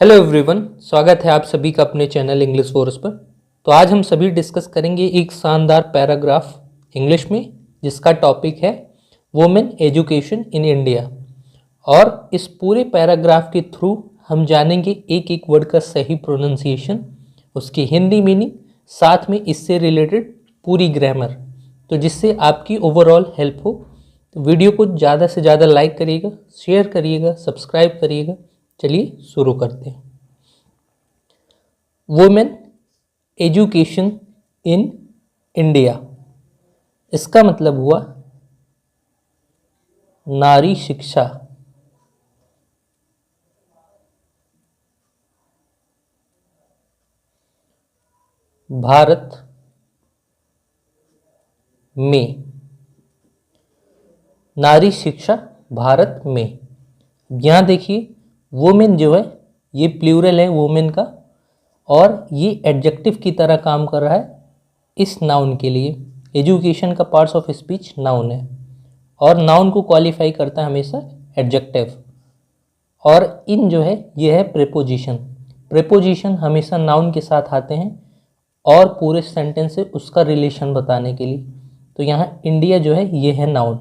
Hello everyone, स्वागत है आप सभी का अपने चैनल इंग्लिश फोर्स पर। तो आज हम सभी डिस्कस करेंगे एक शानदार पैराग्राफ इंग्लिश में जिसका टॉपिक है वुमेन एजुकेशन इन इंडिया। और इस पूरे पैराग्राफ के थ्रू हम जानेंगे एक एक वर्ड का सही प्रोनाउंसिएशन, उसकी हिंदी मीनिंग, साथ में इससे रिलेटेड पूरी ग्रामर, तो जिससे आपकी ओवरऑल हेल्प हो। तो वीडियो को ज़्यादा से ज़्यादा लाइक करिएगा, शेयर करिएगा, सब्सक्राइब करिएगा। चलिए शुरू करते हैं। वुमेन एजुकेशन इन इंडिया, इसका मतलब हुआ नारी शिक्षा। भारत में, नारी शिक्षा भारत में। यहाँ देखिए वुमेन जो है ये प्लूरल है वुमेन का, और ये एडजेक्टिव की तरह काम कर रहा है इस नाउन के लिए। एजुकेशन का पार्ट्स ऑफ स्पीच नाउन है और नाउन को क्वालिफाई करता है हमेशा एडजेक्टिव। और इन जो है ये है प्रेपोजिशन। प्रेपोजिशन हमेशा नाउन के साथ आते हैं और पूरे सेंटेंस से उसका रिलेशन बताने के लिए। तो यहाँ इंडिया जो है ये है नाउन,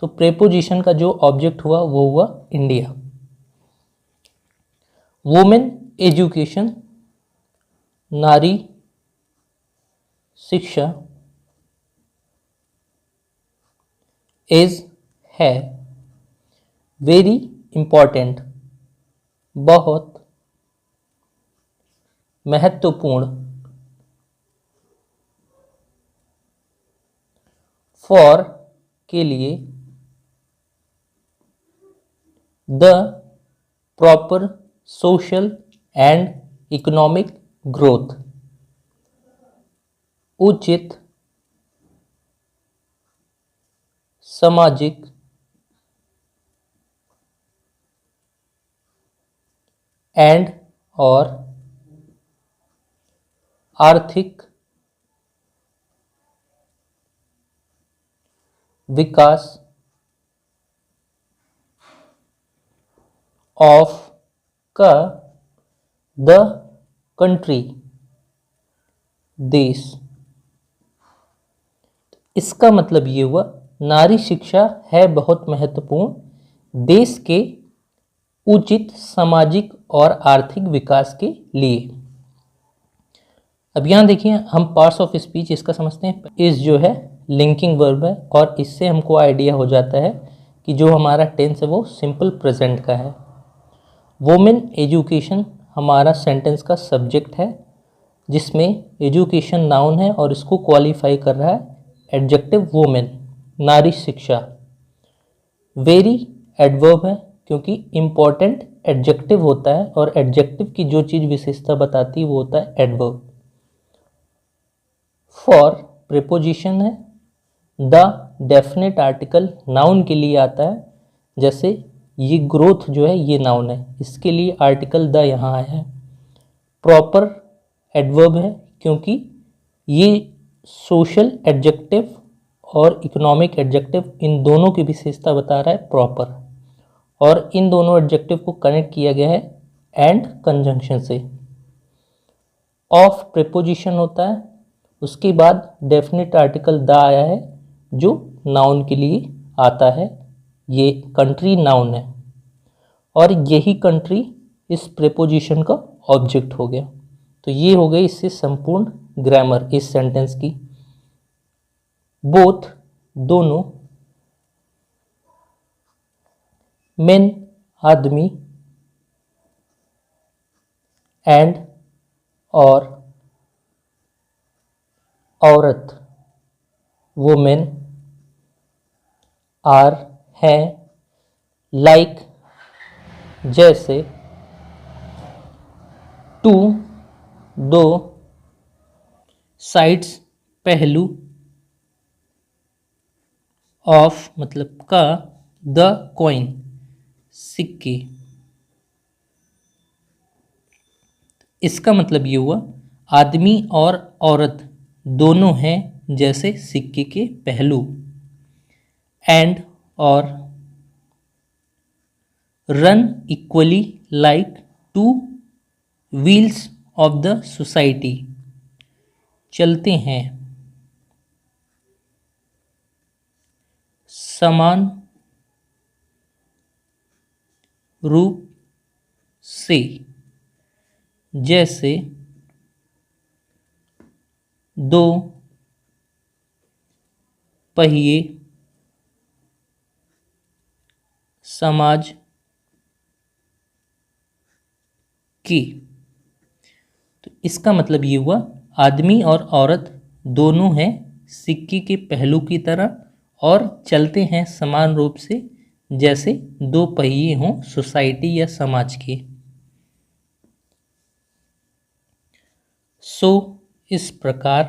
तो प्रेपोजिशन का जो ऑब्जेक्ट हुआ वो हुआ इंडिया। वुमेन एजुकेशन, नारी शिक्षा, इज है वेरी इम्पॉर्टेंट, बहुत महत्वपूर्ण, फॉर के लिए, the proper social and economic growth, उचित सामाजिक एंड और आर्थिक विकास ऑफ का द कंट्री, देश। इसका मतलब ये हुआ नारी शिक्षा है बहुत महत्वपूर्ण देश के उचित सामाजिक और आर्थिक विकास के लिए। अब यहाँ देखिए हम पार्ट्स ऑफ स्पीच इसका समझते हैं। इस जो है लिंकिंग वर्ब है और इससे हमको आइडिया हो जाता है कि जो हमारा टेंस है वो सिंपल प्रेजेंट का है। वुमेन एजुकेशन हमारा सेंटेंस का सब्जेक्ट है जिसमें एजुकेशन नाउन है और इसको क्वालिफाई कर रहा है एडजेक्टिव वुमेन, नारी शिक्षा। वेरी एडवर्ब है क्योंकि इम्पॉर्टेंट एडजेक्टिव होता है और एडजेक्टिव की जो चीज़ विशेषता बताती है वो होता है एडवर्ब। फॉर प्रीपोजिशन है। द डेफिनेट आर्टिकल नाउन के लिए आता है, जैसे ये ग्रोथ जो है ये नाउन है, इसके लिए आर्टिकल द यहाँ आया है। प्रॉपर एडवर्ब है क्योंकि ये सोशल एडजेक्टिव और इकोनॉमिक एडजेक्टिव इन दोनों की विशेषता बता रहा है प्रॉपर, और इन दोनों एडजेक्टिव को कनेक्ट किया गया है एंड कंजंक्शन से। ऑफ प्रीपोजिशन होता है, उसके बाद डेफिनेट आर्टिकल द आया है जो नाउन के लिए आता है। ये कंट्री नाउन है और यही कंट्री इस प्रीपोजिशन का ऑब्जेक्ट हो गया। तो ये हो गई इससे संपूर्ण ग्रामर इस सेंटेंस की। बोथ दोनों, मेन आदमी, एंड और औरत, वुमेन, आर है, लाइक जैसे, टू दो, साइड्स पहलू, ऑफ मतलब का, द कॉइन सिक्के। इसका मतलब ये हुआ आदमी और औरत दोनों हैं जैसे सिक्के के पहलू। एंड और run equally like two wheels of the society, चलते हैं समान रूप से, जैसे दो पहिए समाज की। तो इसका मतलब ये हुआ, आदमी और औरत दोनों हैं सिक्के के पहलू की तरह और चलते हैं समान रूप से, जैसे दो पहिए हों सोसाइटी या समाज के। सो इस प्रकार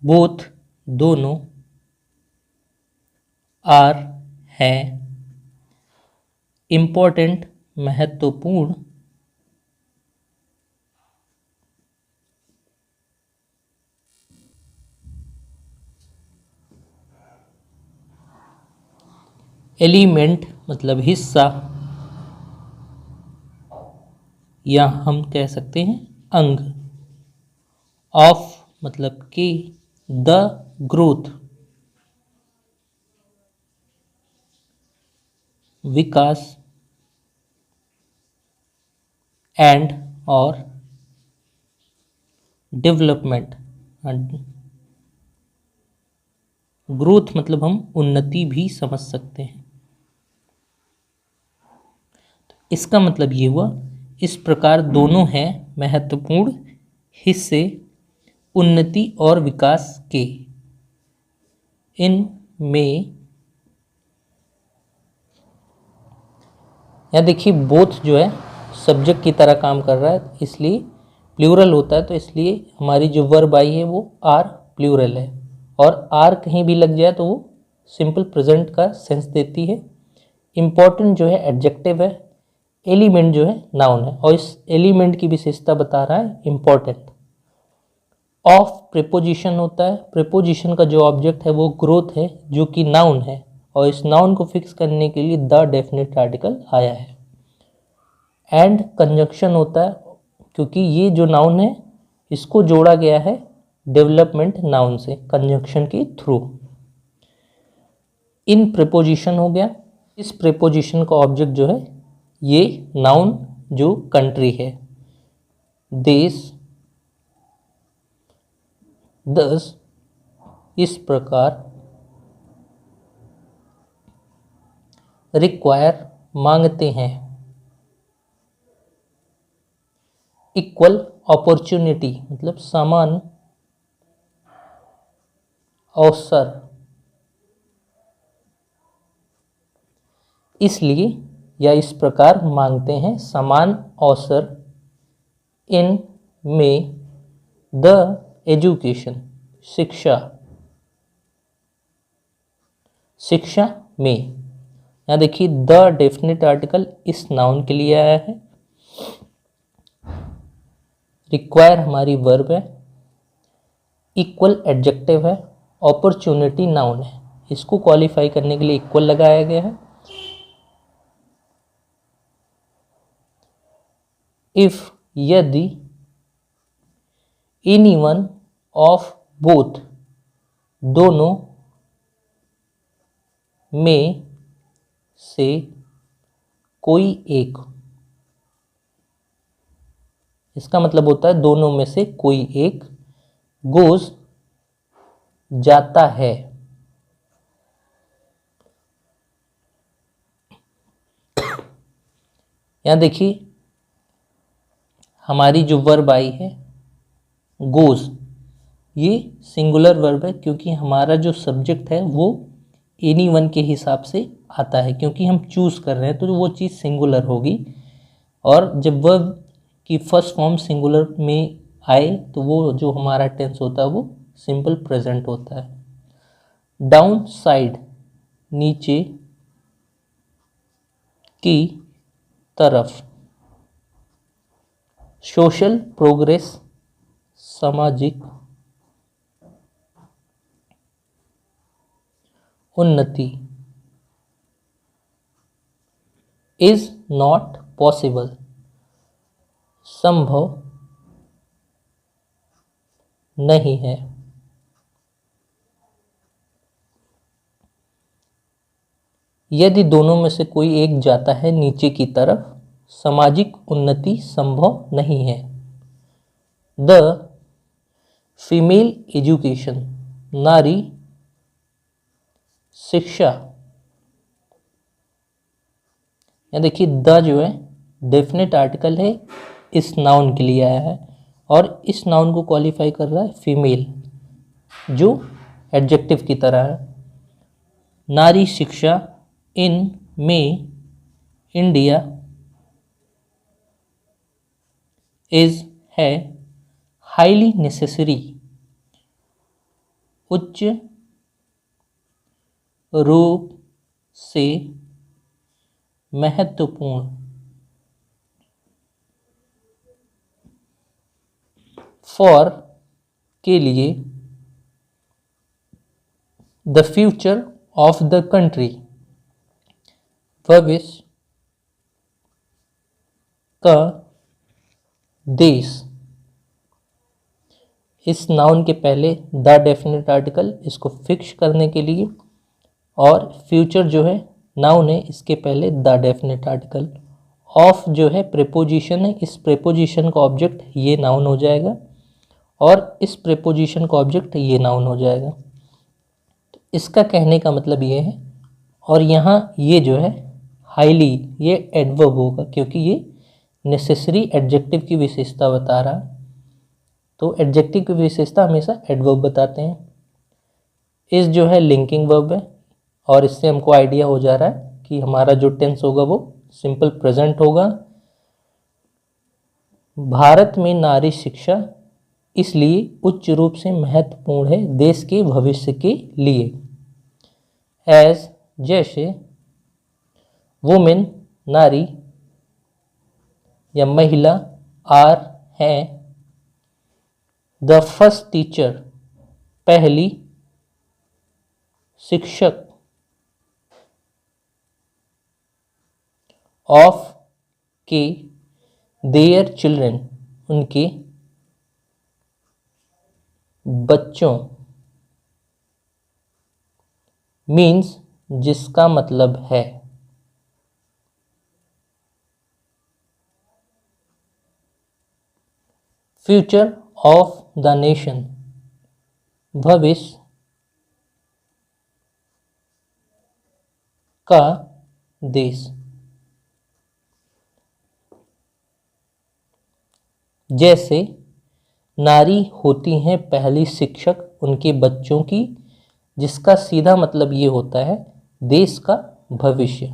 बोथ दोनों आर है इम्पोर्टेंट महत्वपूर्ण एलिमेंट मतलब हिस्सा, या हम कह सकते हैं अंग, ऑफ मतलब के, द ग्रोथ विकास, एंड और डेवलपमेंट। ग्रोथ मतलब हम उन्नति भी समझ सकते हैं। इसका मतलब ये हुआ, इस प्रकार दोनों हैं महत्वपूर्ण हिस्से उन्नति और विकास के। इनमें यहाँ देखिए बोथ जो है सब्जेक्ट की तरह काम कर रहा है, इसलिए प्लूरल होता है, तो इसलिए हमारी जो वर्ब आई है वो आर प्लूरल है, और आर कहीं भी लग जाए तो वो सिंपल प्रेजेंट का सेंस देती है। इम्पॉर्टेंट जो है एडजेक्टिव है, एलिमेंट जो है नाउन है, और इस एलिमेंट की विशेषता बता रहा है इम्पॉर्टेंट। ऑफ प्रीपोजिशन होता है, प्रीपोजिशन का जो ऑब्जेक्ट है वो ग्रोथ है जो कि नाउन है, और इस नाउन को फिक्स करने के लिए द डेफिनेट आर्टिकल आया है। एंड कंजंक्शन होता है, क्योंकि ये जो नाउन है इसको जोड़ा गया है डेवलपमेंट नाउन से कंजंक्शन के थ्रू। इन प्रीपोजिशन हो गया, इस प्रीपोजिशन का ऑब्जेक्ट जो है ये नाउन जो कंट्री है, देश, दस, इस प्रकार, रिक्वायर मांगते हैं, इक्वल अपॉर्चुनिटी मतलब समान अवसर, इसलिए या इस प्रकार मांगते हैं समान अवसर, इन में द एजुकेशन शिक्षा, शिक्षा में। यहाँ देखिए द डेफिनेट आर्टिकल इस नाउन के लिए आया है, रिक्वायर हमारी वर्ब है, इक्वल एडजेक्टिव है, अपॉर्चुनिटी नाउन है, इसको क्वालिफाई करने के लिए इक्वल लगाया गया है। इफ यदि एनीवन ऑफ बोथ दोनों में से कोई एक, इसका मतलब होता है दोनों में से कोई एक, गोज जाता है, यहां देखिए हमारी जो वर्ब आई है गोज, ये सिंगुलर वर्ब है क्योंकि हमारा जो सब्जेक्ट है वो एनीवन के हिसाब से आता है, क्योंकि हम चूज कर रहे हैं तो वो चीज़ सिंगुलर होगी, और जब वर्ब की फर्स्ट फॉर्म सिंगुलर में आए तो वो जो हमारा टेंस होता है वो सिंपल प्रेजेंट होता है। डाउन साइड नीचे की तरफ, सोशल प्रोग्रेस सामाजिक उन्नति, इज नॉट पॉसिबल, संभव नहीं है। यदि दोनों में से कोई एक जाता है नीचे की तरफ, सामाजिक उन्नति संभव नहीं है। द फीमेल एजुकेशन, नारी शिक्षा, यहाँ देखिए द जो है डेफिनेट आर्टिकल है, इस नाउन के लिए आया है और इस नाउन को क्वालिफाई कर रहा है फीमेल, जो एडजेक्टिव की तरह है। नारी शिक्षा इन में इंडिया इज है हाईली नेसेसरी, उच्च रूप से महत्वपूर्ण, फॉर के लिए, the future of the country, भविष्य का देश। इस नाउन के पहले द डेफिनेट आर्टिकल, इसको फिक्स करने के लिए, और फ्यूचर जो है नाउन है, इसके पहले द डेफिनेट आर्टिकल। ऑफ जो है प्रेपोजिशन है, इस प्रेपोजिशन का ऑब्जेक्ट ये नाउन हो जाएगा और इस प्रेपोजिशन का ऑब्जेक्ट ये नाउन हो जाएगा। तो इसका कहने का मतलब ये है, और यहाँ ये जो है हाईली, ये एडवर्ब होगा क्योंकि ये नेसेसरी एडजेक्टिव की विशेषता बता रहा है। तो एडजेक्टिव की विशेषता हमेशा एडवर्ब बताते हैं। इस जो है लिंकिंग वर्ब है और इससे हमको आइडिया हो जा रहा है कि हमारा जो टेंस होगा वो सिंपल प्रेजेंट होगा। भारत में नारी शिक्षा इसलिए उच्च रूप से महत्वपूर्ण है देश के भविष्य के लिए। एज जैसे, वुमेन नारी या महिला, आर हैं, द फर्स्ट टीचर पहली शिक्षक, ऑफ के देयर चिल्ड्रन उनके बच्चों, मीन्स जिसका मतलब है। फ्यूचर ऑफ द नेशन, भविष्य का देश। जैसे नारी होती हैं पहली शिक्षक उनके बच्चों की, जिसका सीधा मतलब ये होता है देश का भविष्य।